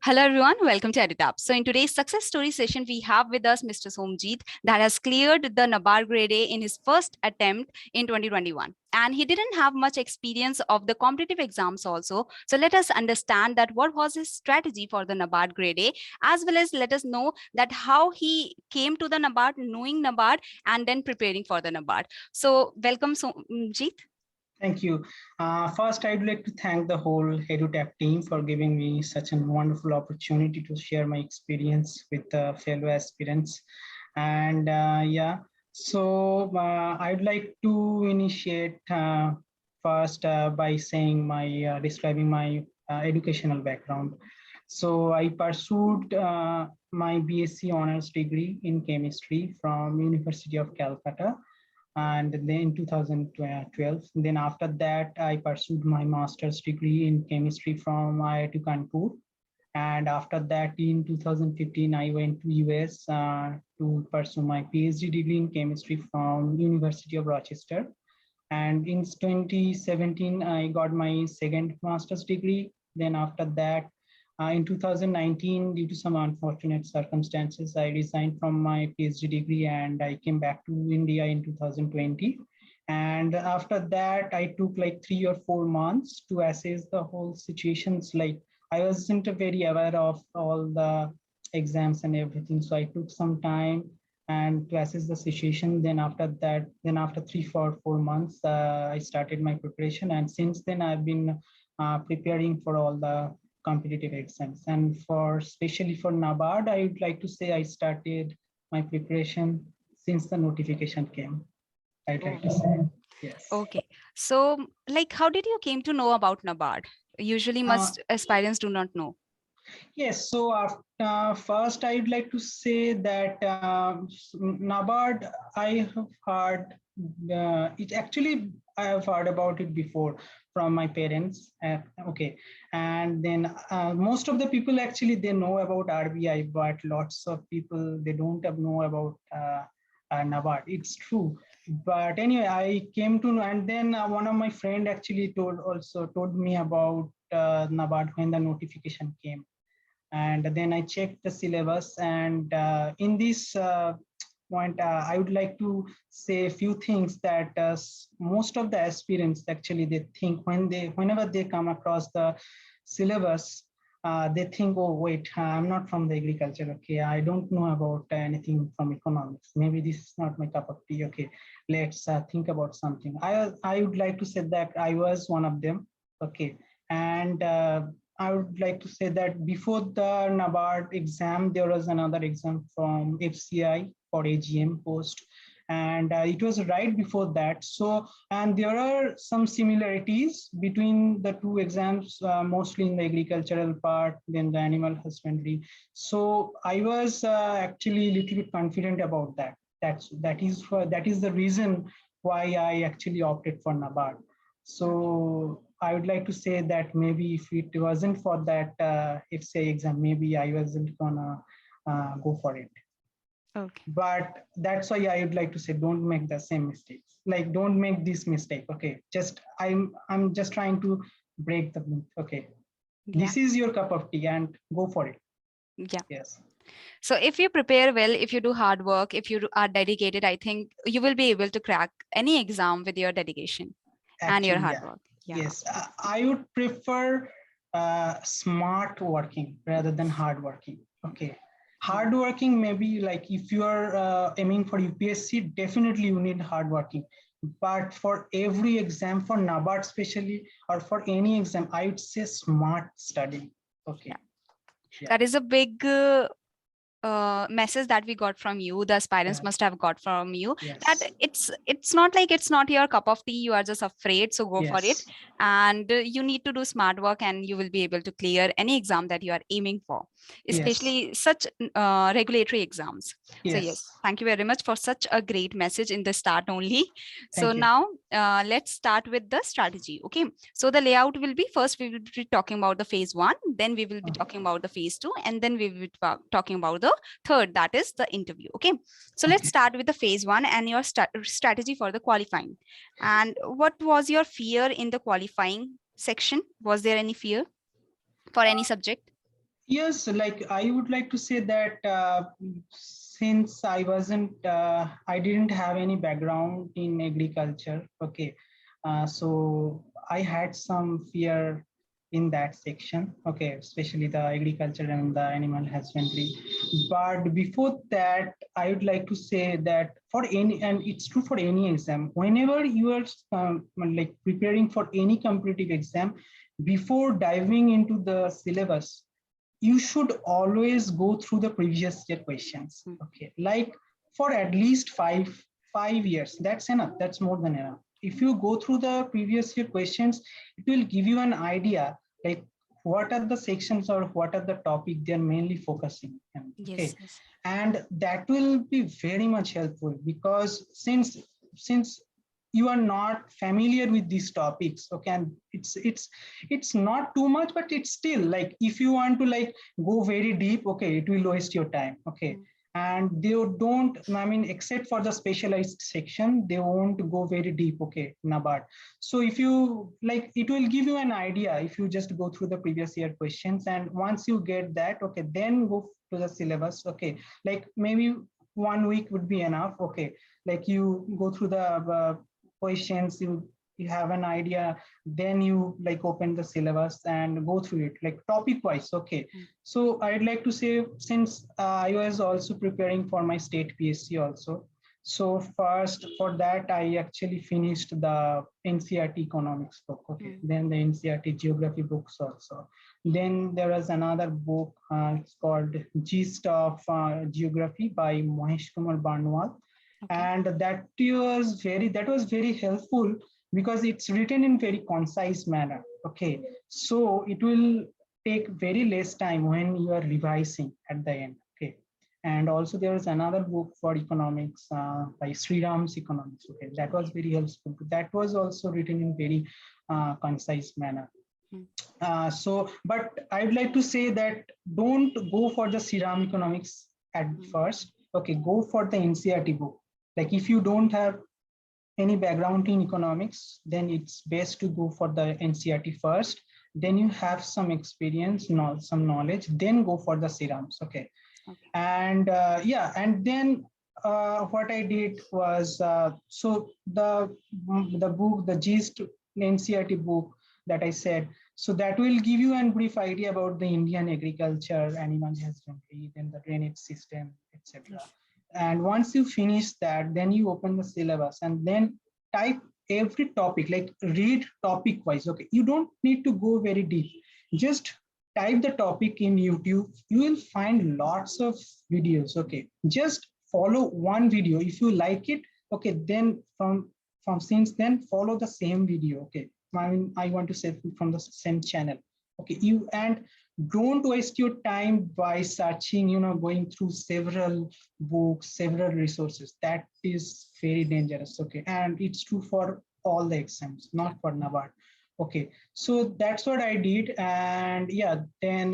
Hello everyone, welcome to EduTap. So in today's success story session, we have with us Mr. Somjit that has cleared the NABARD Grade A in his first attempt in 2021. And he didn't have much experience of the competitive exams also. So let us understand that what was his strategy for the NABARD Grade A, as well as let us know that how he came to the NABARD, knowing NABARD and then preparing for the NABARD. So welcome Somjit. Thank you. First, I'd like to thank the whole EduTap team for giving me such a wonderful opportunity to share my experience with fellow aspirants. And I'd like to initiate first by saying describing my educational background. So I pursued my BSc honors degree in chemistry from University of Calcutta, and then in 2012. Then after that, I pursued my master's degree in chemistry from IIT Kanpur. And after that, in 2015, I went to US to pursue my PhD degree in chemistry from University of Rochester. And in 2017, I got my second master's degree. Then after that, in 2019, due to some unfortunate circumstances, I resigned from my PhD degree and I came back to India in 2020. And after that, I took like 3 or 4 months to assess the whole situations. Like I wasn't very aware of all the exams and everything. So I took some time and to assess the situation. Then after 3 or 4 months, I started my preparation. And since then, I've been preparing for all the competitive exams. And especially for NABARD, I would like to say I started my preparation since the notification came. I'd like to say, yes. Okay. So like, how did you came to know about NABARD? Usually most aspirants do not know. Yes, so first I'd like to say that NABARD, I have heard I have heard about it before from my parents. Okay, and then most of the people actually they know about RBI, but lots of people they don't know about NABARD. It's true. But anyway, I came to know, and then one of my friend actually told me about NABARD when the notification came. And then I checked the syllabus, and in this point, I would like to say a few things that most of the aspirants actually they think whenever they come across the syllabus, they think, oh wait, I'm not from the agriculture. Okay, I don't know about anything from economics. Maybe this is not my cup of tea. Okay, let's think about something. I would like to say that I was one of them. Okay, and I would like to say that before the NABARD exam, there was another exam from FCI for AGM post, and it was right before that. So, and there are some similarities between the two exams, mostly in the agricultural part, then the animal husbandry. So I was actually a little bit confident about that. That is the reason why I actually opted for NABARD. So I would like to say that maybe if it wasn't for that FCI exam, maybe I wasn't gonna go for it. Okay. But that's why I would like to say, don't make the same mistakes. Like, don't make this mistake. Okay, I'm just trying to break the myth. Okay, yeah. This is your cup of tea, and go for it. Yeah. Yes. So if you prepare well, if you do hard work, if you are dedicated, I think you will be able to crack any exam with your dedication. Actually, and your hard work. Yeah. Yes, I would prefer smart working rather than hard working. Okay, hard working maybe like if you are aiming for UPSC, definitely you need hard working. But for every exam, for NABARD especially, or for any exam, I would say smart study. Okay. Yeah. That is a big message that we got from you, the aspirants must have got from you, that it's not like it's not your cup of tea, you are just afraid, so go for it, and you need to do smart work and you will be able to clear any exam that you are aiming for, especially such regulatory exams. So yes, thank you very much for such a great message in the start only. So now let's start with the strategy. Okay, so the layout will be, first we will be talking about the phase 1, then we will be talking about the phase 2, and then we will be talking about the third, that is the interview. Okay, so let's start with the phase 1 and your strategy for the qualifying. And what was your fear in the qualifying section? Was there any fear for any subject? Yes, like I would like to say that since I didn't have any background in agriculture. Okay, so I had some fear in that section. Okay, especially the agriculture and the animal husbandry. But before that, I would like to say that for any, and it's true for any exam, whenever you are like preparing for any competitive exam, before diving into the syllabus, you should always go through the previous year questions. Okay, like for at least five years, that's enough, that's more than enough. If you go through the previous year questions, it will give you an idea like what are the sections or what are the topic they're mainly focusing on. Okay, Yes, yes. and that will be very much helpful, because since you are not familiar with these topics, okay, and it's not too much, but it's still like if you want to like go very deep, okay, it will waste your time. Okay, and they don't, I mean, except for the specialized section, they won't go very deep. Okay, NABARD. So if you like, it will give you an idea if you just go through the previous year questions, and once you get that, okay, then go to the syllabus. Okay, like maybe 1 week would be enough. Okay, like you go through the questions, you have an idea, then you like open the syllabus and go through it like topic wise. Okay, so I'd like to say, since I was also preparing for my state PSC also, so first for that I actually finished the NCRT economics book. Okay, then the NCRT geography books also. Then there was another book, it's called Gist of Geography by Mahesh Kumar Barnwal. Okay. And that was very helpful because it's written in very concise manner. Okay, so it will take very less time when you are revising at the end. Okay, and also there is another book for economics by Sriram's Economics. Okay, that was very helpful. That was also written in very concise manner. So, but I'd like to say that don't go for the Sriram Economics at first. Okay, go for the NCRT book. Like if you don't have any background in economics, then it's best to go for the NCRT first. Then you have some experience, some knowledge, then go for the Srirams. Okay. And yeah, and then what I did was, so the book, the gist NCRT book that I said, so that will give you a brief idea about the Indian agriculture, animal husbandry, then the drainage system, etc. And once you finish that, then you open the syllabus and then type every topic, like read topic wise. Okay, you don't need to go very deep. Just type the topic in YouTube. You will find lots of videos. Okay, just follow one video. If you like it, okay, then from since then follow the same video. Okay, I mean, I want to say from the same channel. Okay, you, and don't waste your time by searching, going through several books, several resources. That is very dangerous. Okay, and it's true for all the exams, not for NABARD. Okay, so that's what I did, and yeah, then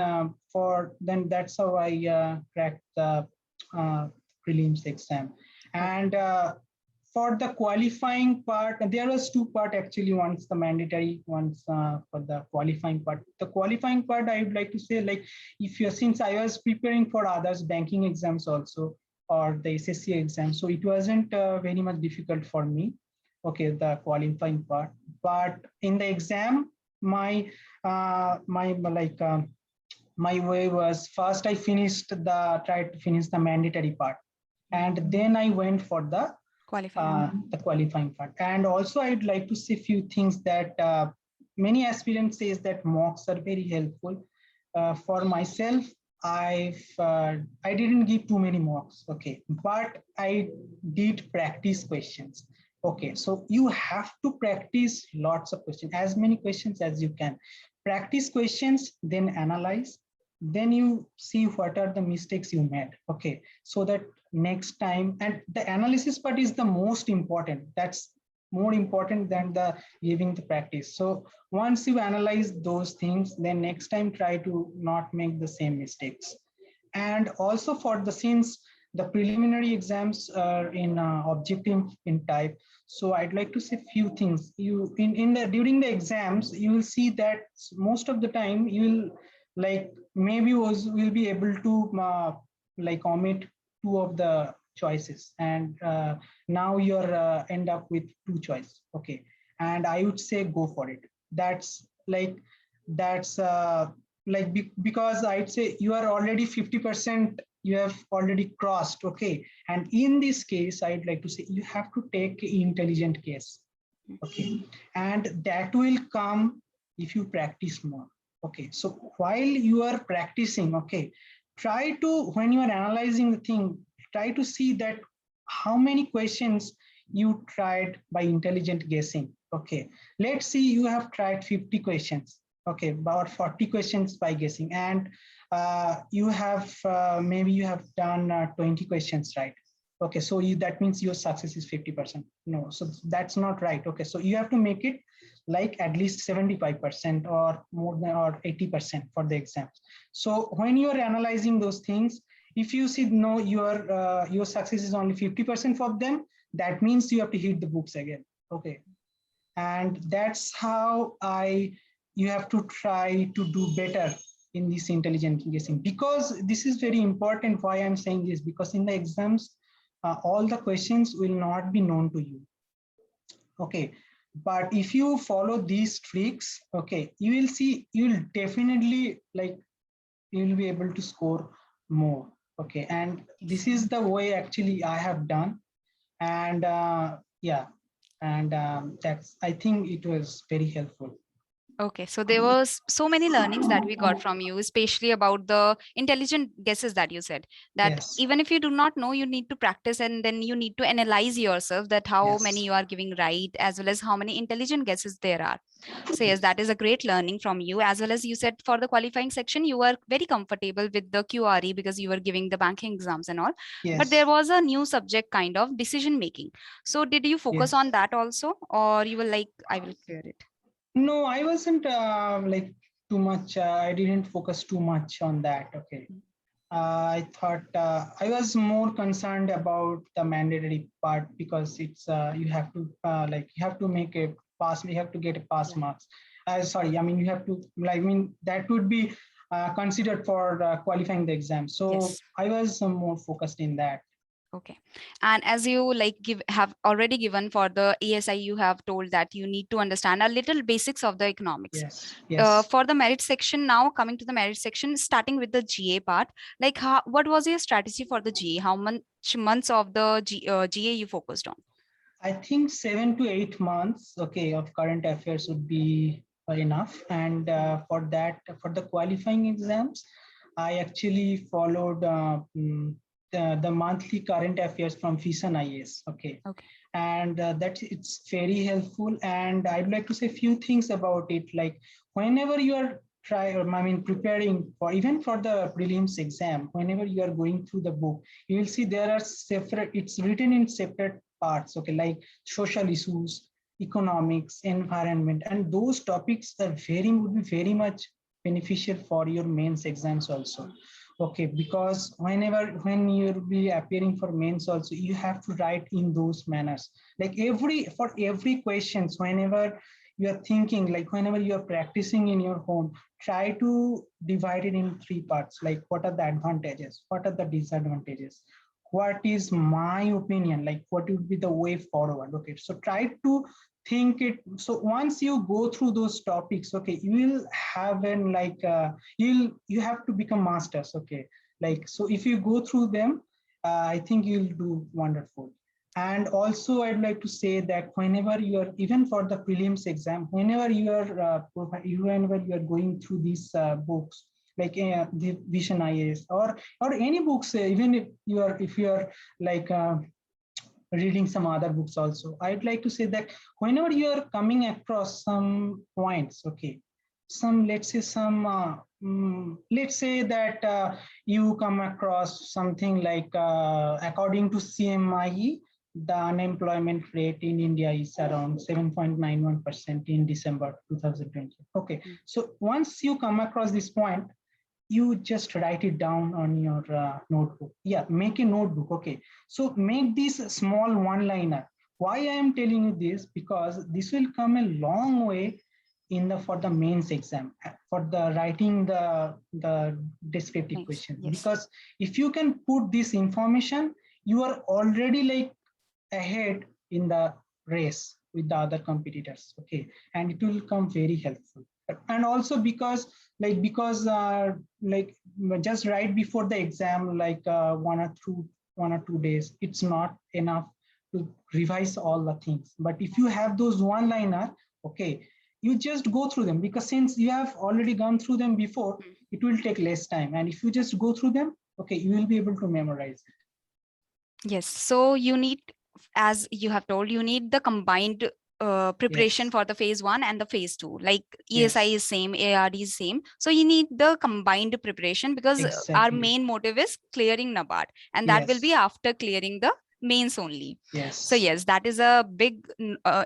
that's how I cracked the prelims exam. And for the qualifying part, there was two part actually. Once the mandatory, once for the qualifying part. The qualifying part, I would like to say, like, if you're, since I was preparing for others banking exams also, or the SSC exam, so it wasn't very much difficult for me. Okay, the qualifying part. But in the exam, my my way was, first I tried to finish the mandatory part, and then I went for the qualifying part. And also I'd like to say a few things that many aspirants says that mocks are very helpful. For myself, I didn't give too many mocks. Okay, but I did practice questions. Okay, so you have to practice lots of questions, as many questions as you can. Practice questions, then analyze, then you see what are the mistakes you made. Okay, so that next time, and the analysis part is the most important. That's more important than the giving the practice. So once you analyze those things, then next time try to not make the same mistakes. And also for the, since the preliminary exams are in objective in type, so I'd like to say a few things. You in the during the exams, you will see that most of the time you will like maybe will be able to like omit two of the choices, and now you're end up with two choice. Okay, and I would say go for it. That's like that's because I'd say you are already 50%, you have already crossed. Okay, and in this case I'd like to say you have to take intelligent guess. Okay, and that will come if you practice more. Okay, so while you are practicing, okay, try to, when you are analyzing the thing, try to see that how many questions you tried by intelligent guessing. Okay, let's see, you have tried 50 questions, okay, about 40 questions by guessing, and you have maybe you have done 20 questions right. Okay, so that means your success is 50%. No, so that's not right. Okay, so you have to make it like at least 75% or more than, or 80% for the exams. So when you are analyzing those things, if you see no, your success is only 50% for them, that means you have to hit the books again. Okay, and that's how you have to try to do better in this intelligent guessing, because this is very important. Why I'm saying this, because in the exams all the questions will not be known to you. Okay, but if you follow these tricks, okay, you will see, you will definitely like, you will be able to score more. Okay, and this is the way actually I have done. And yeah, and that's, I think it was very helpful. Okay, so there was so many learnings that we got from you, especially about the intelligent guesses that you said, that Yes, even if you do not know, you need to practice, and then you need to analyze yourself, that how many yes, you are giving right, as well as how many intelligent guesses there are. So yes, that is a great learning from you. As well as you said, for the qualifying section, you were very comfortable with the QRE because you were giving the banking exams and all. But there yes, was a new subject, kind of decision making. So did you focus on yes. that also, or you were like, I will clear it? No, I wasn't like too much. I didn't focus too much on that. Okay. I thought I was more concerned about the mandatory part, because it's you have to like, you have to make a pass. You have to get a pass marks. Sorry, I mean you have to, like, I mean that would be considered for qualifying the exam. So Yes. I was more focused in that. Okay. And as you like have already given for the ASI, you have told that you need to understand a little basics of the economics. Yes, yes. For the merit section, now coming to the merit section, starting with the GA part, like what was your strategy for the GA? How much months of the GA you focused on? I think 7 to 8 months, okay, of current affairs would be enough. And for that, for the qualifying exams, I actually followed the monthly current affairs from FISAN IAS. Okay, Okay. and that it's very helpful. And I'd like to say a few things about it. Like whenever you are preparing for, even for the prelims exam, whenever you are going through the book, you will see there are separate, it's written in separate parts. Okay, like social issues, economics, environment, and those topics are would be very much beneficial for your mains exams also. Okay, because when you'll be appearing for mains also, you have to write in those manners. Like for every questions, whenever you are thinking, like whenever you are practicing in your home, try to divide it in three parts. Like what are the advantages, what are the disadvantages, what is my opinion, like what would be the way forward. Okay, so try to think it. So once you go through those topics, okay, you will have an like you have to become masters. Okay, like, so if you go through them, I think you'll do wonderful. And also I'd like to say that whenever you are, even for the prelims exam, whenever you are whenever you are going through these books, like the Vision IAS or any books, even if you are like reading some other books also, I'd like to say that whenever you are coming across some points, okay, some, let's say some let's say that you come across something like according to CMIE, the unemployment rate in India is around 7.91% in December 2020. Okay, so once you come across this point, you just write it down on your notebook. Yeah, make a notebook. Okay, so make this small one liner. Why I am telling you this, because this will come a long way for the mains exam for the writing the descriptive Thanks. questions. Yes. Because if you can put this information, you are already like ahead in the race with the other competitors. Okay, and it will come very helpful. And also because like just right before the exam, like 1 or 2 days, it's not enough to revise all the things. But if you have those one liner, okay, you just go through them, because since you have already gone through them before, it will take less time. And if you just go through them, okay, you will be able to memorize it. Yes. So you need, as you have told, you need the combined preparation Yes. for the phase 1 and the phase 2. Like Yes. ESI is same, ARD is same. So you need the combined preparation, because our Exactly. main motive is clearing NABARD, and that will be Yes. after clearing the mains only. So Yes. yes, that is a big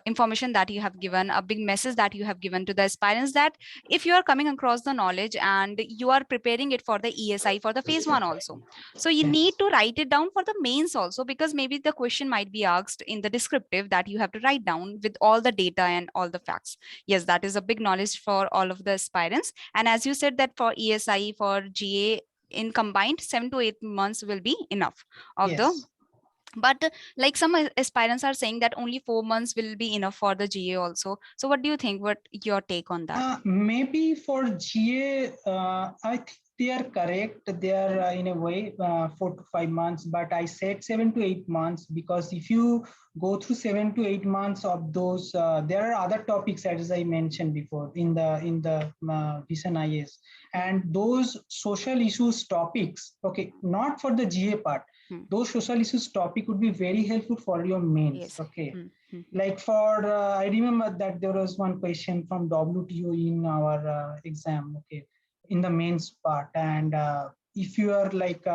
information that you have given, a big message that you have given to the aspirants, that if you are coming across the knowledge and you are preparing it for the ESI for the phase 1 also, so you need Yes. to write it down for the mains also, because maybe the question might be asked in the descriptive that you have to write down with all the data and all the facts. Yes, that is a big knowledge for all of the aspirants. And as you said that for ESI, for GA, in combined 7 to 8 months will be enough of the. Yes. But like some aspirants are saying that only 4 months will be enough for the GA also. So what do you think? What your take on that? Maybe for GA, I think they are correct. They are in a way 4 to 5 months, but I said 7 to 8 months, because if you go through 7 to 8 months of those, there are other topics, as I mentioned before, in the recent IS, and those social issues topics. Okay, not for the GA part. Those social issues topic would be very helpful for your mains. Yes. Okay. Like for, I remember that there was one question from WTO in our exam, okay, in the mains part. And if you are like,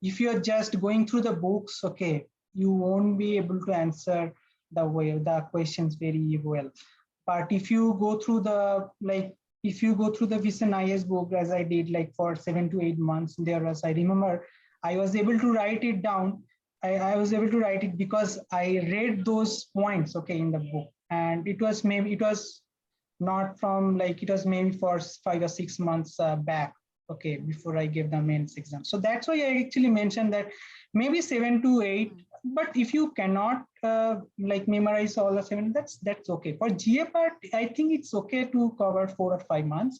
if you are just going through the books, okay, you won't be able to answer the questions very well. But if you go through if you go through the Vision IS book, as I did, like for 7 to 8 months, there was, I remember, I was able to write it down. I was able to write it because I read those points, okay, in the book. And it was not from like, it was maybe for 5 or 6 months back, okay, before I gave the mains exam. So that's why I actually mentioned that maybe 7 to 8. But if you cannot like memorize all the 7, that's okay. For GA part, I think it's okay to cover 4 or 5 months.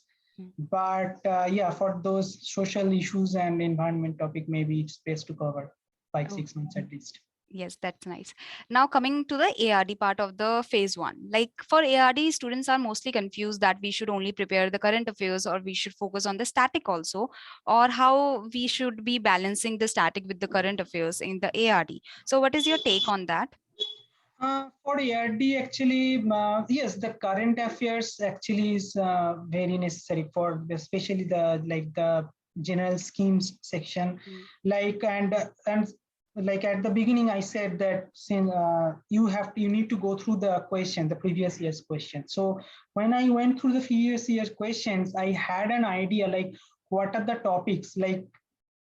But yeah, for those social issues and environment topic, maybe it's best to cover 5-6 months at least. Yes, that's nice. Now coming to the ARD part of the phase 1. Like for ARD, students are mostly confused that we should only prepare the current affairs, or we should focus on the static also, or how we should be balancing the static with the current affairs in the ARD. So what is your take on that? For ARD, actually, yes, the current affairs actually is very necessary for especially the general schemes section. Like and like at the beginning, I said that since you need to go through the previous year's question. So when I went through the previous year's questions, I had an idea like what are the topics like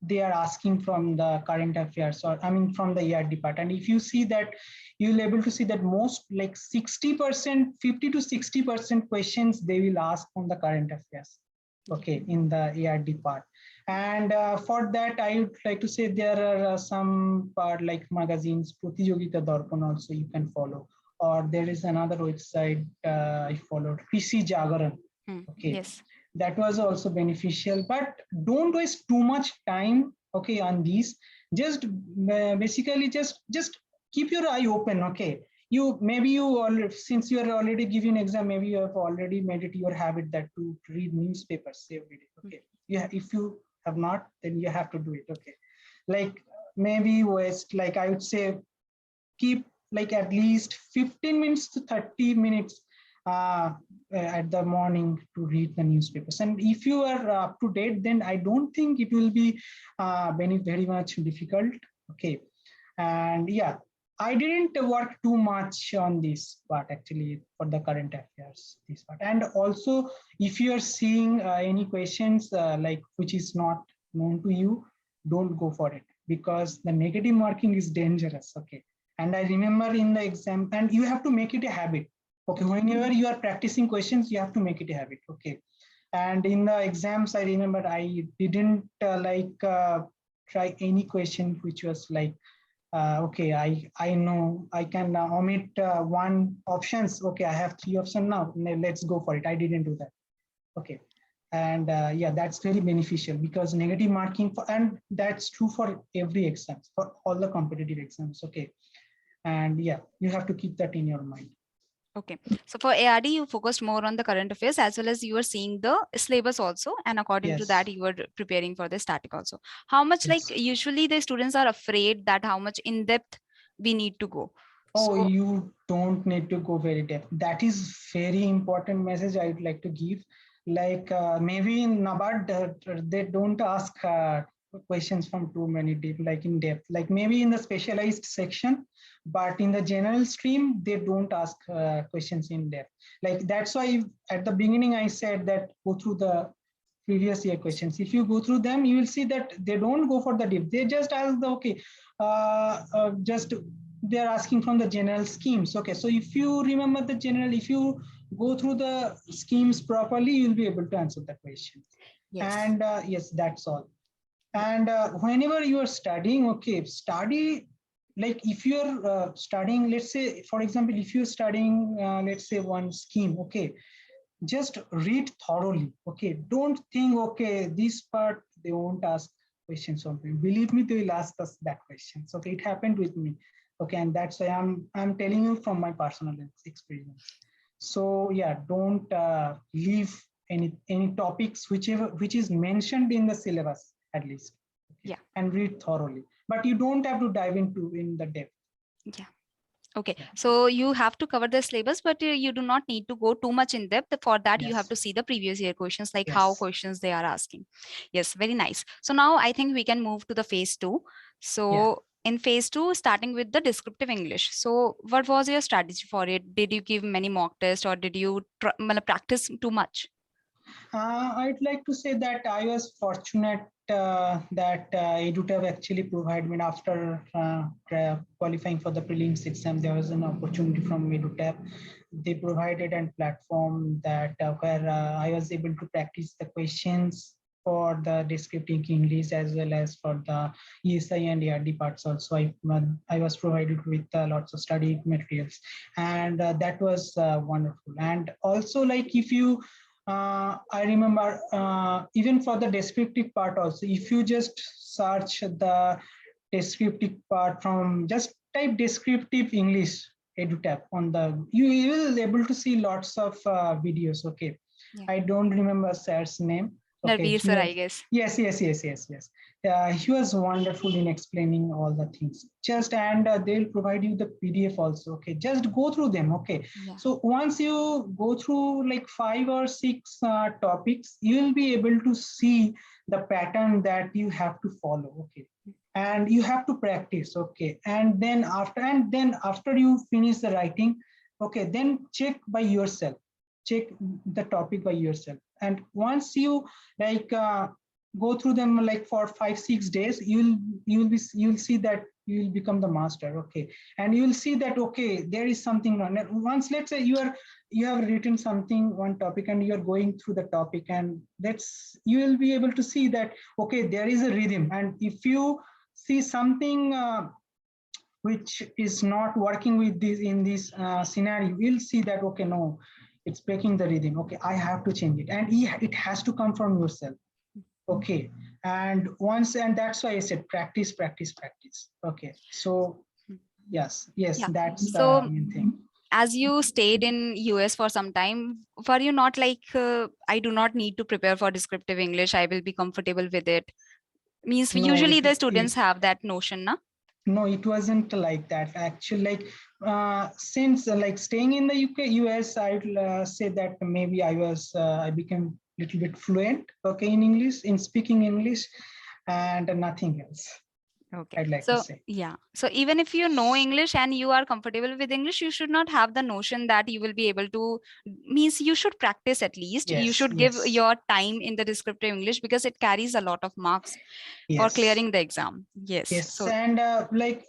they are asking from the current affairs, or I mean from the ARD part. And if you see that, you'll able to see that most like 60%, 50 to 60% questions they will ask from the current affairs, okay, in the ARD part. And for that, I would like to say there are some part like magazines, Pratiyogita Darpan also you can follow, or there is another website I followed, Krishi Jagaran, okay. Yes. That was also beneficial. But don't waste too much time, okay, on these. Just basically just keep your eye open, okay. You maybe you already, since you are already giving exam, maybe you have already made it your habit that to read newspapers every day, okay. Yeah, if you have not, then you have to do it, okay. Like maybe waste, like I would say, keep like at least 15 minutes to 30 minutes at the morning to read the newspapers. And if you are up to date, then I don't think it will be very much difficult, okay. And yeah, I didn't work too much on this part actually for the current affairs, this part. And also, if you are seeing any questions like which is not known to you, don't go for it, because the negative marking is dangerous, okay. And I remember in the exam, and you have to make it a habit. Okay, whenever you are practicing questions, you have to make it a habit. Okay. And in the exams, I remember I didn't try any question which was like, okay, I know I can omit one options. Okay, I have 3 options now. Let's go for it. I didn't do that. Okay. And yeah, that's very beneficial because negative marking and that's true for every exam, for all the competitive exams. Okay. And yeah, you have to keep that in your mind. Okay, so for ARD, you focused more on the current affairs as well as you were seeing the syllabus also, and according to that, you were preparing for the static also. How much like usually the students are afraid that how much in depth we need to go? Oh, so, you don't need to go very depth. That is very important message I would like to give. Like maybe in NABARD, they don't ask questions from too many deep, like in depth. Like maybe in the specialized section, but in the general stream, they don't ask questions in depth. Like that's why at the beginning I said that go through the previous year questions. If you go through them, you will see that they don't go for the deep. They just ask the okay, just they're asking from the general schemes. Okay, so if you remember the general, if you go through the schemes properly, you'll be able to answer the question. Yes. And yes, that's all. And whenever you are studying, okay, study like if you're studying, let's say, for example, if you're studying, let's say one scheme, okay, just read thoroughly. Okay, don't think, okay, this part they won't ask questions on me. Believe me, they will ask us that question. So okay, it happened with me. Okay, and that's why I'm telling you from my personal experience. So yeah, don't leave any topics which is mentioned in the syllabus at least. Okay? Yeah, and read thoroughly. But you don't have to dive into in the depth. Yeah. Okay, so you have to cover the syllabus, but you do not need to go too much in depth. For that, you have to see the previous year questions, like how questions they are asking. Yes, very nice. So now I think we can move to the phase 2. So in phase 2, starting with the descriptive English. So what was your strategy for it? Did you give many mock tests or did you practice too much? I'd like to say that I was fortunate that EduTap actually provided me after qualifying for the prelims exam. There was an opportunity from EduTap. They provided a platform that where I was able to practice the questions for the descriptive English as well as for the ESI and ARD parts also. I was provided with lots of study materials, and that was wonderful. And also, like if you I remember even for the descriptive part also, if you just search the descriptive part from just type descriptive English EduTap on the, you will able to see lots of videos. Okay. Yeah. I don't remember sir's name. Okay. Sir, I guess. Yes. He was wonderful in explaining all the things. Just and they'll provide you the PDF also. Okay, just go through them. Okay, yeah. So once you go through like 5 or 6 topics, you will be able to see the pattern that you have to follow. Okay, and you have to practice. Okay, and then after you finish the writing, okay, then check by yourself. Check the topic by yourself, and once you like go through them like for 5-6 days, you'll see that you will become the master. Okay, and you will see that okay, there is something wrong. Once let's say you have written something one topic and you are going through the topic, and you will be able to see that okay, there is a rhythm, and if you see something which is not working with this in this scenario, you'll see that okay, no, it's breaking the rhythm. Okay, I have to change it, and it has to come from yourself. Okay, and that's why I said practice. Okay, so yes, yeah. That's the main thing. As you stayed in US for some time, were you not like I do not need to prepare for descriptive English, I will be comfortable with it? Means no, usually the students have that notion, na? No, it wasn't like that. Actually, like since like staying in the US, I'd say that maybe I became a little bit fluent, okay, in English, in speaking English, and nothing else. Okay, I'd like to say. Yeah, so even if you know English and you are comfortable with English, you should not have the notion that you will be able to, means you should practice at least. Yes, you should give your time in the descriptive English because it carries a lot of marks for clearing the exam. Yes. So, and like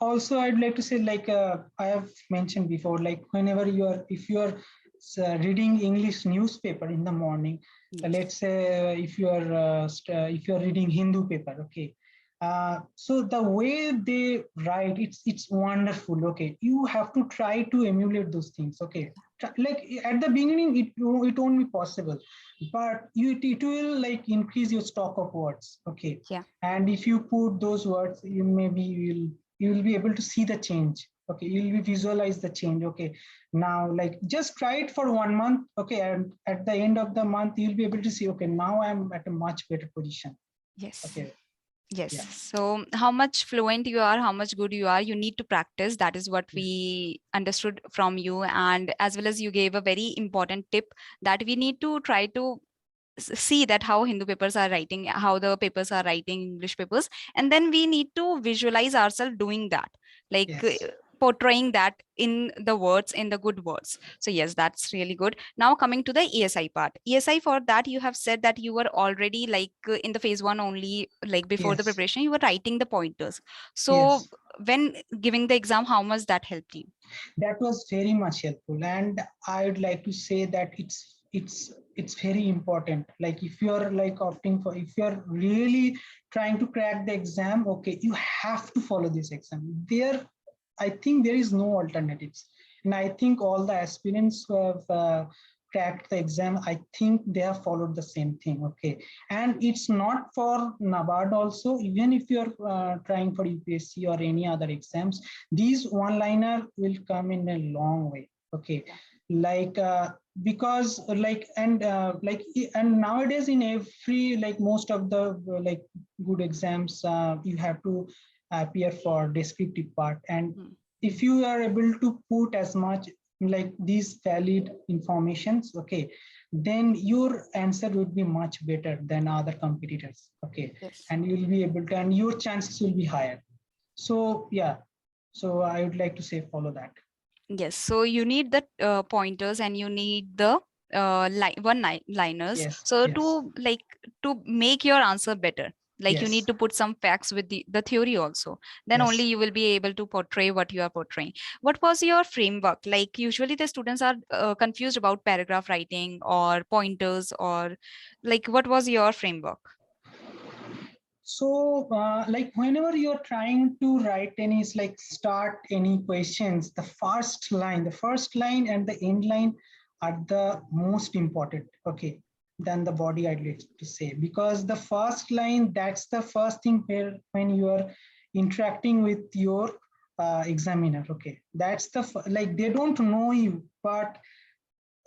also I'd like to say, like I have mentioned before, like whenever if you are reading English newspaper in the morning, Yes. let's say if you are reading Hindu paper, okay. So the way they write, it's wonderful. Okay, you have to try to emulate those things. Okay, like at the beginning, it won't be possible, but it will like increase your stock of words. Okay, Yeah. and if you put those words, you will be able to see the change. Okay, you'll be visualize the change. Okay, now like just try it for 1 month. Okay, and at the end of the month, you'll be able to see. Okay, now I'm at a much better position. Yes. Okay. Yes. Yeah. So how much fluent you are, how much good you are, you need to practice. That is what we understood from you. And as well as you gave a very important tip that we need to try to see that how Hindu papers are writing, how the papers are writing English papers, and then we need to visualize ourselves doing that, like Yes. portraying that in the words, in the good words. So yes, that's really good. Now coming to the ESI part. ESI, for that you have said that you were already like in the phase 1 only, like before the Yes. preparation, you were writing the pointers. So Yes. when giving the exam, how much that helped you? That was very much helpful, and I would like to say that it's very important. Like if you're like opting for, if you're really trying to crack the exam, okay, you have to follow this exam. I think there is no alternatives, and I think all the aspirants who have cracked the exam, I think they have followed the same thing. Okay, and it's not for NABARD also. Even if you're trying for UPSC or any other exams, these one-liner will come in a long way. Okay, like because and nowadays in every, like most of the like good exams, you have to appear for descriptive part, and Hmm. if you are able to put as much like these valid informations, okay, then your answer would be much better than other competitors. Okay, Yes. and you'll be able to, and your chances will be higher. So yeah, so I would like to say follow that. Yes, so you need the pointers and you need the liners. Yes. So Yes. to like to make your answer better, like you Yes. need to put some facts with the theory also. Then only Yes. you will be able to portray what you are portraying. What was your framework? Like usually the students are confused about paragraph writing or pointers, or like what was your framework? So, like whenever you're trying to write any, like start any questions, the first line and the end line are the most important, okay, than the body, I'd like to say, because the first line, that's the first thing where when you are interacting with your examiner, okay, that's like they don't know you, but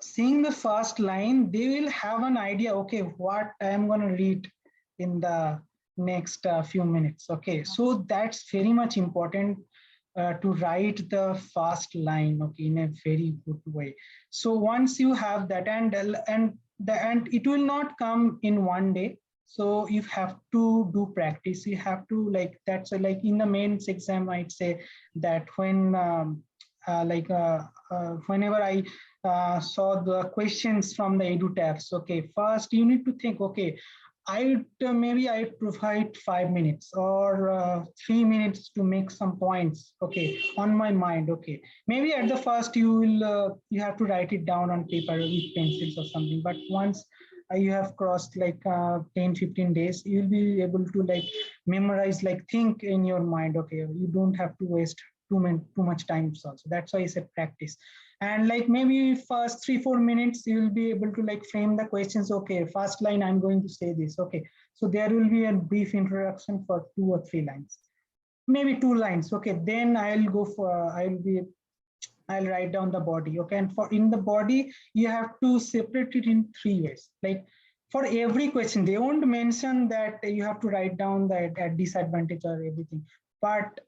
seeing the first line, they will have an idea, okay, what I am going to read in the next few minutes. Okay, so that's very much important to write the first line, okay, in a very good way. So once you have that, and it will not come in one day. So you have to do practice. You have to like that's like in the mains exam, I'd say that when whenever I saw the questions from the EduTaps. Okay, first you need to think, okay, maybe I provide 5 minutes or 3 minutes to make some points, okay, on my mind. Okay, maybe at the first you have to write it down on paper with pencils or something, but once you have crossed like 10-15 days, you'll be able to like memorize, like think in your mind. Okay, you don't have to waste too much time also. That's why I said practice. And like maybe first 3-4 minutes you will be able to like frame the questions. Okay, first line I'm going to say this. Okay, so there will be a brief introduction for 2 or 3 lines, maybe 2 lines. Okay, then I'll write down the body. Okay, and for in the body you have to separate it in 3 ways. Like for every question they won't mention that you have to write down that at disadvantage or everything, but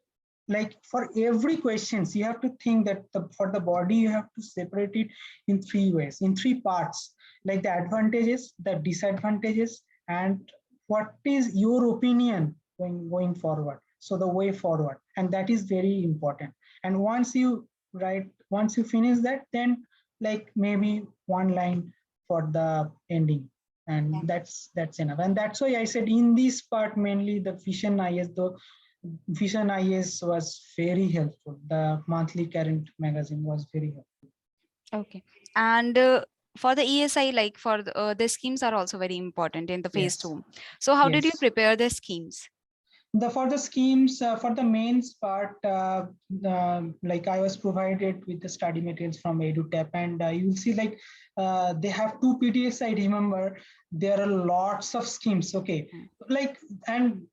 like for every questions you have to think that for the body you have to separate it in 3 ways, in 3 parts, like the advantages, the disadvantages, and what is your opinion going forward, so the way forward, and that is very important. And once you finish that, then like maybe 1 line for the ending, and Yeah. that's enough. And that's why I said in this part mainly the vision is Vision IS was very helpful. The monthly current magazine was very helpful. Okay. And for the ESI, like for the schemes are also very important in the phase Yes, 2. So how did you yes. prepare the schemes? For the schemes, for the mains part, like I was provided with the study materials from EduTap, and you'll see like they have two PDFs. I remember there are lots of schemes. Okay, like, and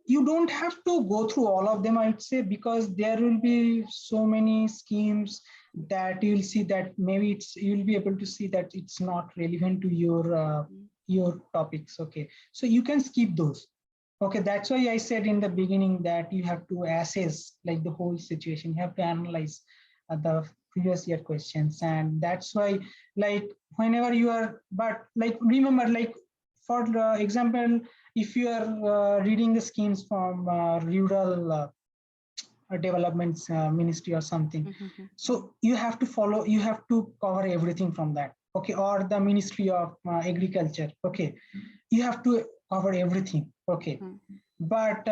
you don't have to go through all of them, I'd say, because there will be so many schemes that you'll see that maybe you'll be able to see that it's not relevant to your topics. Okay, so you can skip those. Okay, that's why I said in the beginning that you have to assess like the whole situation. You have to analyze the previous year questions, and that's why like whenever you are, but like remember like for the example, if you are reading the schemes from rural developments ministry or something, so you have to follow, you have to cover everything from that. Okay, or the Ministry of Agriculture. Okay, you have to cover everything. Okay, but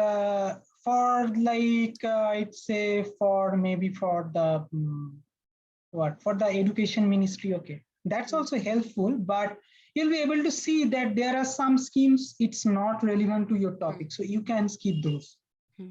for like I'd say for maybe for the what for the Education Ministry. Okay, that's also helpful, but you'll be able to see that there are some schemes it's not relevant to your topic, so you can skip those.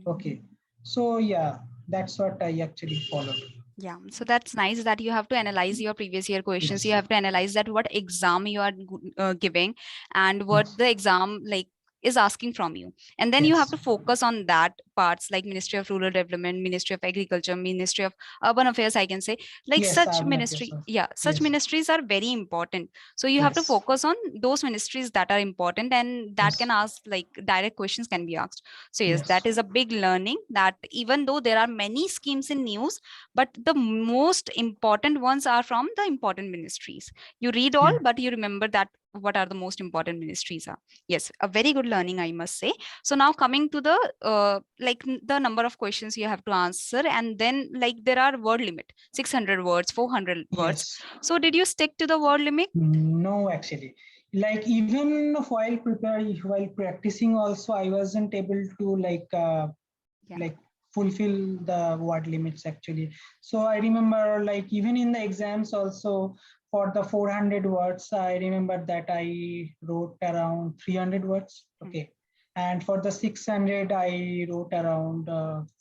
Okay, so yeah, that's what I actually followed. Yeah, so that's nice that you have to analyze your previous year questions. You Yes, have to analyze that what exam you are giving and what yes, the exam like is asking from you. And then you have yes, to focus on that parts like Ministry of Rural Development, Ministry of Agriculture, Ministry of Urban Affairs, I can say. Like yes, such urban affairs ministry, also. yeah, such Yes, ministries are very important. So you have to yes, focus on those ministries that are important and that yes, can ask like direct questions can be asked. So yes, yes, that is a big learning that even though there are many schemes in news, but the most important ones are from the important ministries. You read all, yeah. but you remember that what are the most important ministries are. Yes, a very good learning, I must say. So now coming to the the number of questions you have to answer, and then like there are word limit 600 words, 400 words. Yes. So did you stick to the word limit? No, actually, like even while preparing, while practicing, also I wasn't able to Yeah. like fulfill the word limits actually. So I remember like even in the exams also for the 400 words, I remember that I wrote around 300 words. Okay, and for the 600, I wrote around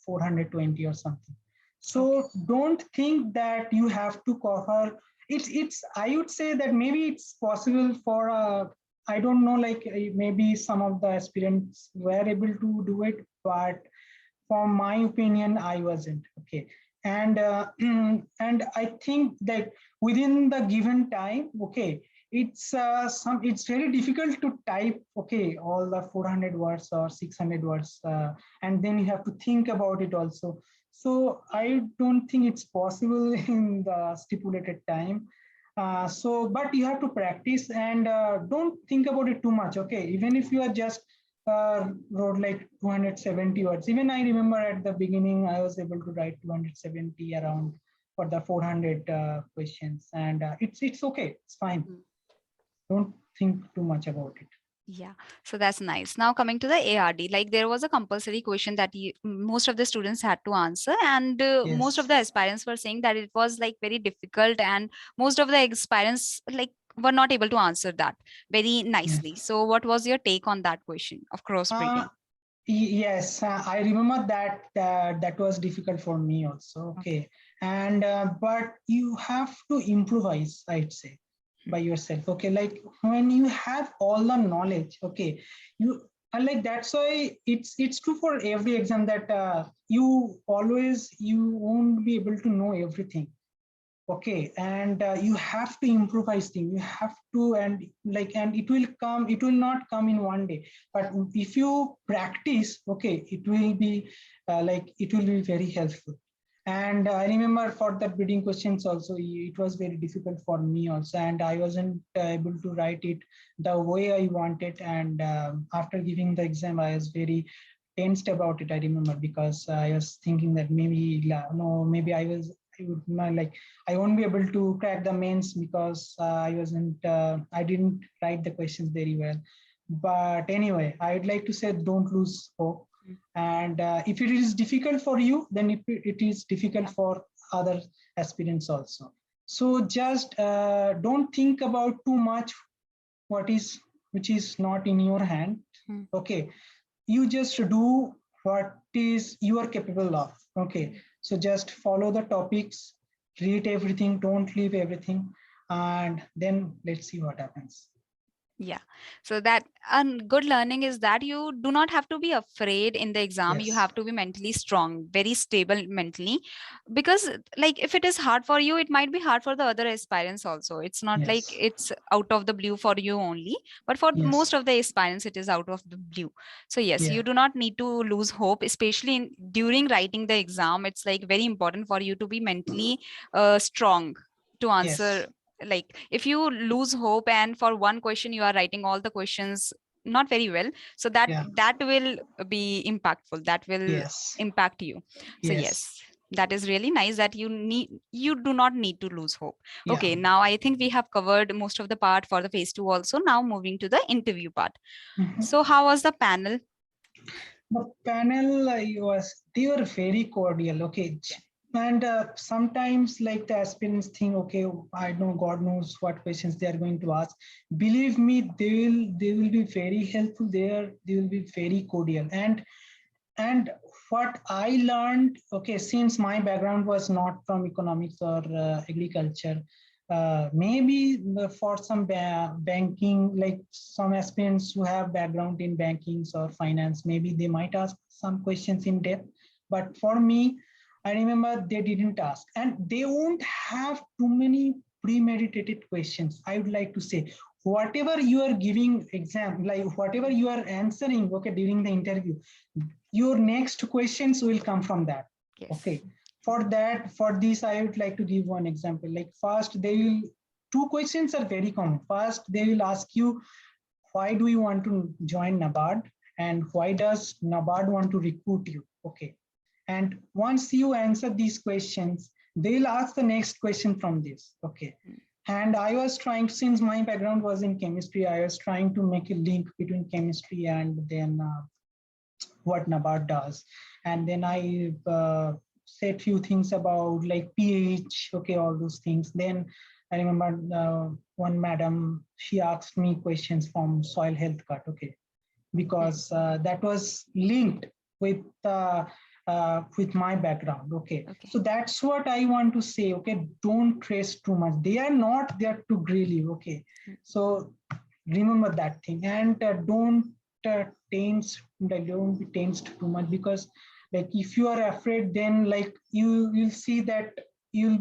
420 or something. Okay. So don't think that you have to cover. It's. I would say that maybe it's possible for I don't know, like maybe some of the aspirants were able to do it, but from my opinion, I wasn't. Okay, and and I think that within the given time, okay, it's very difficult to type, okay, all the 400 words or 600 words, and then you have to think about it also. So I don't think it's possible in the stipulated time. So, but you have to practice and don't think about it too much. Okay, even if you are just wrote like 270 words. Even I remember at the beginning, I was able to write 270 around for the 400 questions, and it's okay. It's fine. Don't think too much about it. Yeah, so that's nice. Now coming to the ARD, like there was a compulsory question that most of the students had to answer, and most of Yes, the aspirants were saying that it was like very difficult, and most of the aspirants like were not able to answer that very yes. nicely. So what was your take on that question of Uh, crossbreeding? yes, I remember that that was difficult for me also. Okay. Okay, and but you have to improvise, I'd say, by yourself. Okay, like when you have all the knowledge, okay, you and like that's why it's true for every exam that you won't be able to know everything. Okay, and you have to improvise things. You have to, and like, and it will come, it will not come in one day, but if you practice, okay, it will be like it will be very helpful. And I remember for the bidding questions also, it was very difficult for me also, and I wasn't able to write it the way I wanted. And after giving the exam, I was very tensed about it. I remember because I was thinking that maybe no, maybe I would not like I won't be able to crack the mains because I didn't write the questions very well. But anyway, I'd like to say don't lose hope. And if it is difficult for you, then it is difficult for other aspirants also. So just don't think about too much which is not in your hand. Okay, you just do what is you are capable of. Okay, so just follow the topics, read everything, don't leave everything, and then let's see what happens. Yeah, so that and good learning is that you do not have to be afraid in the exam. You Yes. have to be mentally strong, very stable mentally, because like if it is hard for you, it might be hard for the other aspirants also. It's not like Yes. it's out of the blue for you only, but for Yes. most of the aspirants, it is out of the blue. So yes, Yeah. you do not need to lose hope, especially during writing the exam. It's like very important for you to be mentally strong to Yes. answer. Like if you lose hope and for one question you are writing all the questions not very well, so Yeah. that will be impactful, that will Yes. impact you. So Yes. yes, that is really nice that you do not need to lose hope. Yeah. Okay, now I think we have covered most of the part for the phase 2 also. Now moving to the interview part. So how was the panel? The panel they were very cordial. Okay. And sometimes like the aspirants think, okay, I know God knows what questions they are going to ask. Believe me, they will be very helpful there. They will be very cordial. And what I learned, okay, since my background was not from economics or agriculture, maybe for some banking, like some aspirants who have background in bankings or finance, maybe they might ask some questions in depth. But for me, I remember they didn't ask, and they won't have too many premeditated questions. I would like to say, whatever you are giving exam, like whatever you are answering, okay, during the interview, your next questions will come from that. Yes. Okay, for this I would like to give one example. Like first they will, two questions are very common. First they will ask you, why do you want to join NABARD, and why does NABARD want to recruit you? Okay, and once you answer these questions, they'll ask the next question from this. Okay, and I was trying, since my background was in chemistry, I was trying to make a link between chemistry and then what NABARD does. And then I said few things about like pH, okay, all those things. Then I remember one madam, she asked me questions from soil health cut, okay, because that was linked with my background, okay. So that's what I want to say, okay, don't trace too much. They are not there to grill you, okay. So remember that thing, and don't don't be tensed too much, because like if you are afraid, then like you'll see that you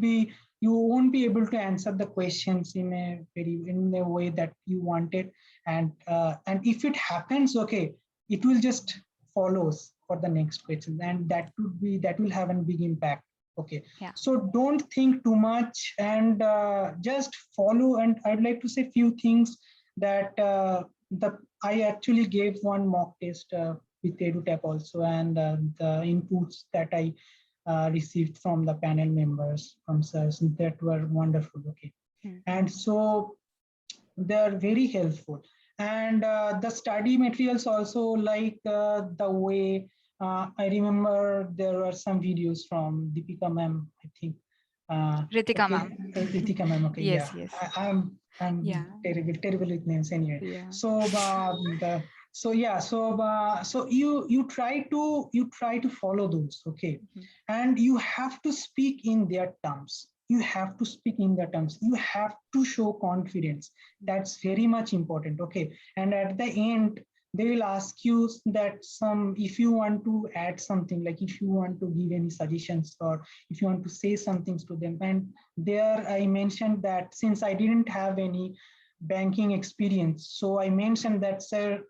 won't be able to answer the questions in a way that you wanted. And if it happens, okay, it will just follows for the next question, and that will have a big impact. Okay, Yeah. so don't think too much, and just follow. And I'd like to say few things that I actually gave one mock test with EduTap also, and the inputs that I received from the panel members, from sirs, that were wonderful. Okay, and so they're very helpful. And the study materials also, like the way I remember there were some videos from Deepika ma'am, I think. Ritika Okay, ma'am. Ritika ma'am. Okay, Yes, yeah, yes. I'm Yeah. terrible with names anyway. Yeah. So so you try to follow those, okay, and you have to speak in their terms. You have to speak in their terms. You have to show confidence. That's very much important, okay. And at the end, they will ask you that if you want to add something, like if you want to give any suggestions, or if you want to say some things to them. And there I mentioned that since I didn't have any banking experience, so I mentioned that, sir,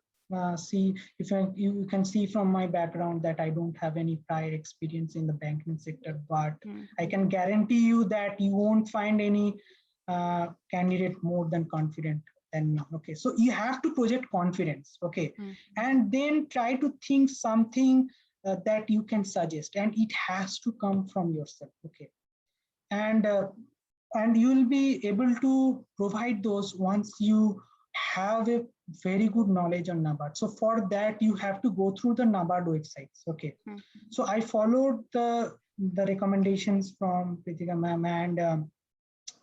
see, if you can see from my background that I don't have any prior experience in the banking sector, but I can guarantee you that you won't find any candidate more than confident than me. Okay, so you have to project confidence, okay, and then try to think something that you can suggest, and it has to come from yourself, okay. And you'll be able to provide those once you have a very good knowledge on NABARD. So for that, you have to go through the NABARD websites. Okay. So I followed the recommendations from Pritika ma'am, and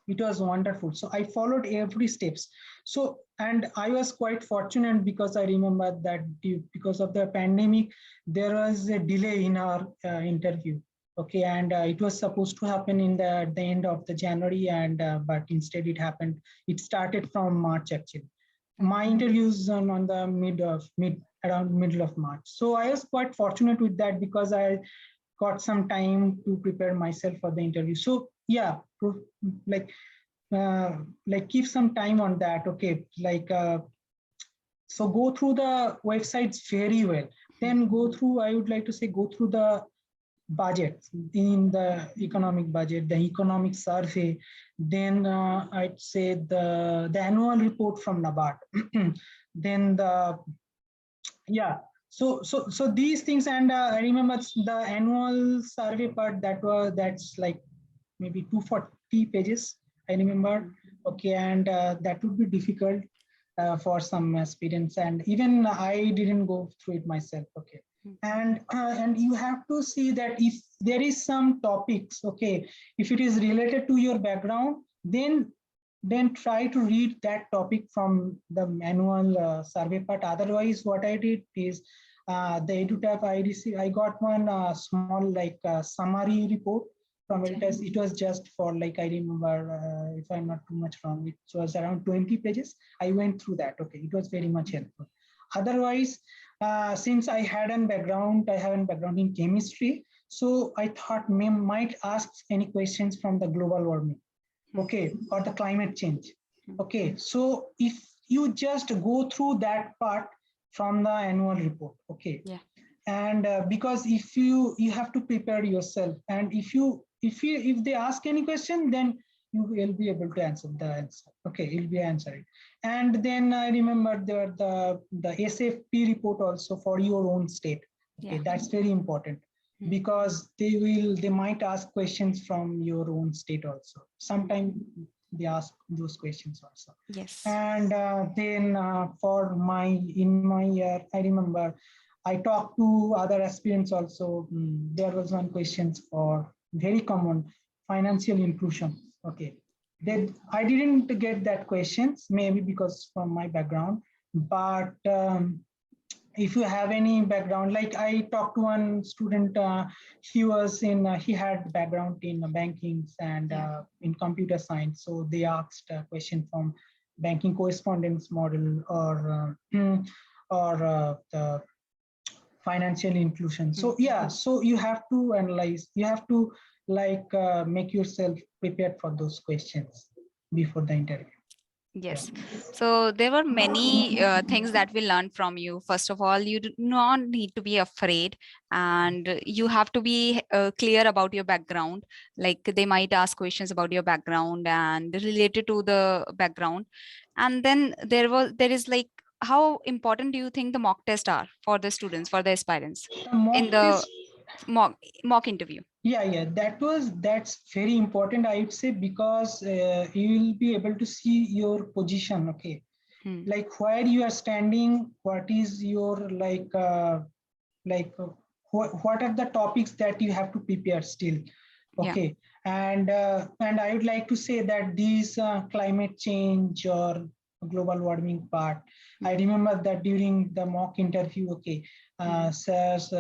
it was wonderful. So I followed every steps. So, and I was quite fortunate because I remember that because of the pandemic, there was a delay in our interview. Okay, and it was supposed to happen in the end of the January, and but instead it happened. It started from March actually. My interviews on the around middle of March. So I was quite fortunate with that because I got some time to prepare myself for the interview. So yeah, like keep some time on that. Okay, so go through the websites very well. Then go through, I would like to say, go through the budget, in the economic budget, the economic survey, then I'd say the annual report from NABARD, then so these things. And I remember the annual survey part, that's like maybe 240 pages, I remember. Okay, and that would be difficult for some aspirants, and even I didn't go through it myself. Okay. And you have to see that if there is some topics, okay, if it is related to your background, then try to read that topic from the annual survey part. Otherwise, what I did is the EduTap I got one small summary report from it. It was just for I remember, if I'm not too much wrong, it was around 20 pages. I went through that. Okay, it was very much helpful. Otherwise, since I have a background in chemistry, so I thought might ask any questions from the global warming, okay, or the climate change. Okay, so if you just go through that part from the annual report, okay, and because if you have to prepare yourself, and if they ask any question, then you will be able to answer the answer. Okay, you'll be answering. And then I remember the SFP report also for your own state. Okay, that's very important, because they might ask questions from your own state also. Sometimes they ask those questions also. Yes. And then for in my year, I remember I talked to other aspirants also. There was one question for very common financial inclusion. Okay, then I didn't get that questions, maybe because from my background, but if you have any background, like I talked to one student, he had background in banking and in computer science. So they asked a question from banking correspondence model or the financial inclusion. So so you have to analyze, you have to make yourself prepared for those questions before the interview. Yes. So there were many things that we learned from you. First of all, you do not need to be afraid, and you have to be clear about your background. Like they might ask questions about your background and related to the background. And then there is how important do you think the mock tests are for the students, for the aspirants in the mock interview? Yeah, that's very important, I would say, because you will be able to see your position. Okay, like where you are standing, what is your what are the topics that you have to prepare still. Okay, and I would like to say that these climate change or global warming part, I remember that during the mock interview, okay, sirs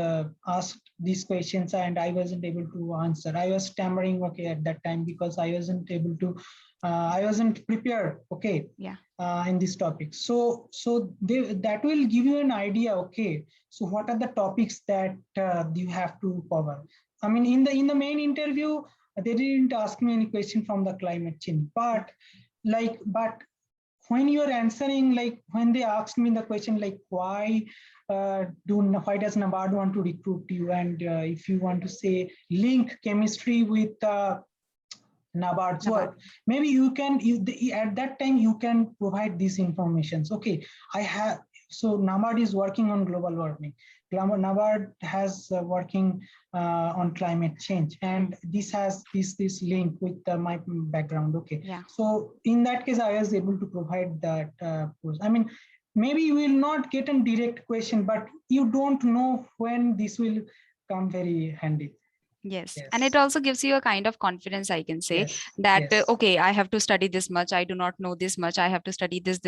asked these questions and I wasn't able to answer. I was stammering, okay, at that time, because I wasn't able to, I wasn't prepared, okay, in this topic. So that will give you an idea, okay, so what are the topics that you have to cover. I mean, in the main interview, they didn't ask me any question from the climate change, but when you're answering, like when they asked me the question, like why does NABARD want to recruit you, and if you want to say link chemistry with NABARD's work, maybe you can, at that time you can provide these informations. Okay, so NABARD is working on global warming. NABARD has working on climate change, and this has this link with my background. Okay, so in that case, I was able to provide that. I mean, maybe you will not get a direct question, but you don't know when this will come very handy. Yes. And it also gives you a kind of confidence, I can say, Yes. that, Yes. okay, I have to study this much. I do not know this much. I have to study this.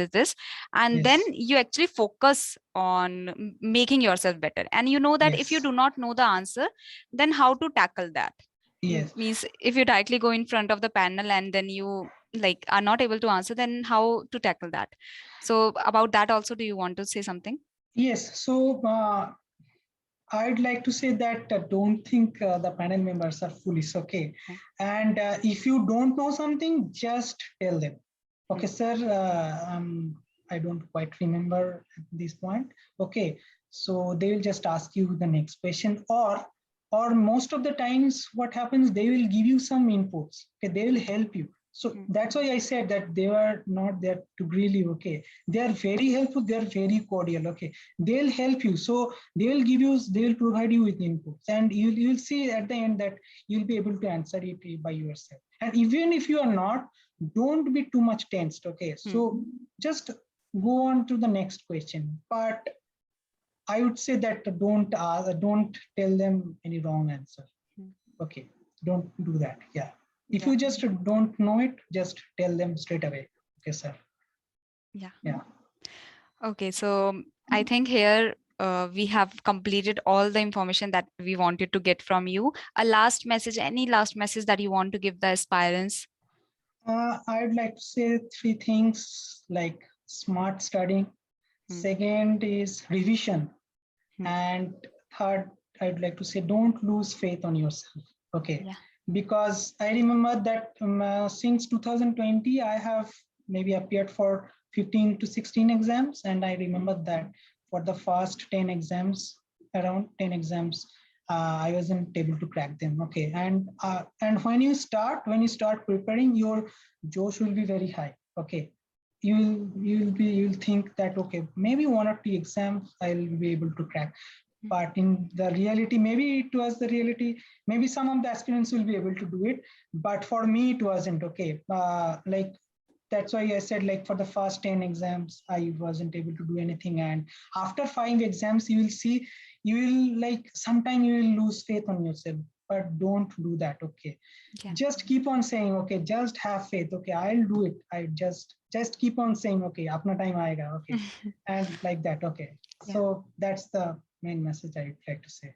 And Yes. then you actually focus on making yourself better. And you know that if you Yes. do not know the answer, then how to tackle that. Yes. Means if you directly go in front of the panel and then you like are not able to answer, then how to tackle that. So about that also, do you want to say something? Yes. So I'd like to say that don't think the panel members are foolish, okay? And if you don't know something, just tell them. Okay, sir, I don't quite remember at this point. Okay, so they will just ask you the next question, or most of the times what happens, they will give you some inputs. Okay, they will help you. So that's why I said that they were not there to grill you. Okay, they are very helpful. They are very cordial. Okay, they'll help you. So they will provide you with inputs, and you'll see at the end that you'll be able to answer it by yourself. And even if you are not, don't be too much tensed. Okay, so just go on to the next question. But I would say that don't tell them any wrong answer. Okay, don't do that. Yeah. If you just don't know it, just tell them straight away. Okay, sir. Yeah. Okay, so I think here we have completed all the information that we wanted to get from you. A last message, any last message that you want to give the aspirants? I'd like to say 3 things, like smart studying. Second is revision. And third, I'd like to say don't lose faith on yourself. Okay. Yeah. Because I remember that since 2020, I have maybe appeared for 15 to 16 exams. And I remember that for the first 10 exams, around 10 exams, I wasn't able to crack them. Okay. And when you start preparing, your Josh will be very high. Okay. You'll think that, okay, maybe 1 or 2 exams I'll be able to crack. But in the reality, maybe it was the reality, maybe some of the aspirants will be able to do it, but for me it wasn't. Okay, like that's why I said, like, for the first 10 exams I wasn't able to do anything, and after 5 exams you will see, you will, like, sometime you will lose faith on yourself. But don't do that. Okay, just keep on saying, okay, just have faith. Okay, I'll do it. I just keep on saying, okay, apna time aayega. Okay. And like that. Okay, so that's the main message I'd like to say.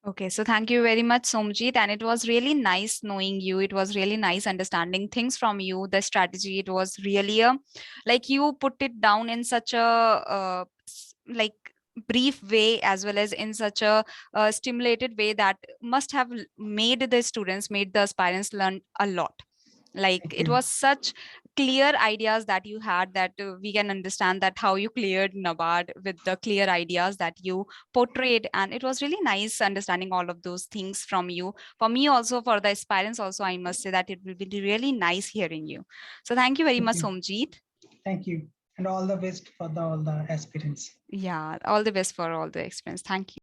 Okay, so thank you very much, Somjit. And it was really nice knowing you. It was really nice understanding things from you, the strategy. It was really like you put it down in such a like brief way, as well as in such a stimulated way that must have made the aspirants learn a lot. Like it was such clear ideas that you had, that we can understand that how you cleared NABARD with the clear ideas that you portrayed. And it was really nice understanding all of those things from you. For me also, for the aspirants also, I must say that it will be really nice hearing you. So thank you very much, Somjit. Thank you. And all the best for all the aspirants. Yeah, all the best for all the experience. Thank you.